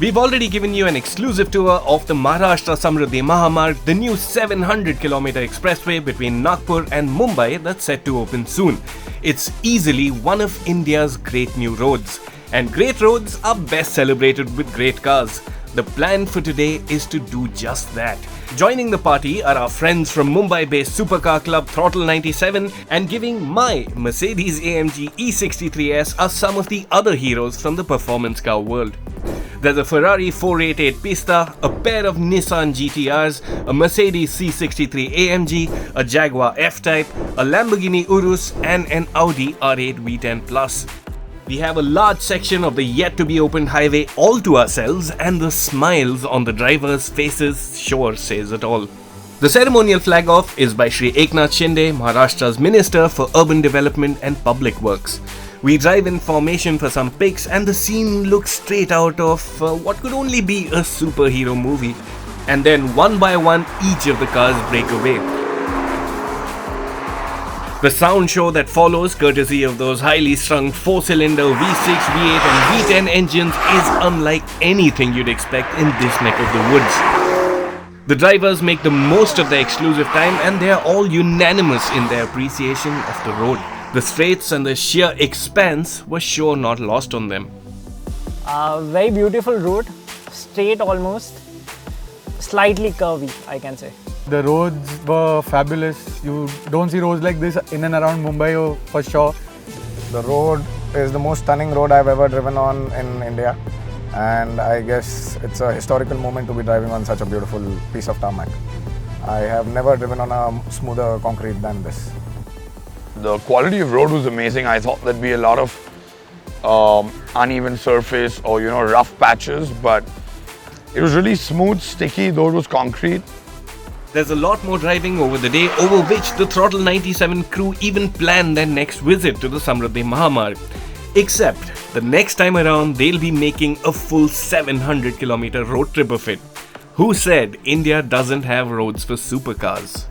We've already given you an exclusive tour of the Maharashtra Samruddhi Mahamarg, the new 700km expressway between Nagpur and Mumbai that's set to open soon. It's easily one of India's great new roads. And great roads are best celebrated with great cars. The plan for today is to do just that. Joining the party are our friends from Mumbai-based supercar club Throttle 97, and giving my Mercedes-AMG E63S are some of the other heroes from the performance car world. There's a Ferrari 488 Pista, a pair of Nissan GTRs, a Mercedes C63 AMG, a Jaguar F-Type, a Lamborghini Urus, and an Audi R8 V10 Plus. We have a large section of the yet-to-be-opened highway all to ourselves, and the smiles on the drivers' faces sure says it all. The ceremonial flag-off is by Shri Eknath Shinde, Maharashtra's Minister for Urban Development and Public Works. We drive in formation for some pics, and the scene looks straight out of what could only be a superhero movie. And then one by one, each of the cars break away. The sound show that follows, courtesy of those highly strung 4-cylinder V6, V8 and V10 engines, is unlike anything you'd expect in this neck of the woods. The drivers make the most of the exclusive time, and they are all unanimous in their appreciation of the road. The straights and the sheer expanse were sure not lost on them. Very beautiful road, straight almost, slightly curvy, I can say. The roads were fabulous. You don't see roads like this in and around Mumbai for sure. The road is the most stunning road I've ever driven on in India, and I guess it's a historical moment to be driving on such a beautiful piece of tarmac. I have never driven on a smoother concrete than this. The quality of road was amazing. I thought there'd be a lot of uneven surface or rough patches, but it was really smooth, sticky, though it was concrete. There's a lot more driving over the day, over which the Throttle 97 crew even planned their next visit to the Samruddhi Mahamarg. Except, the next time around, they'll be making a full 700km road trip of it. Who said India doesn't have roads for supercars?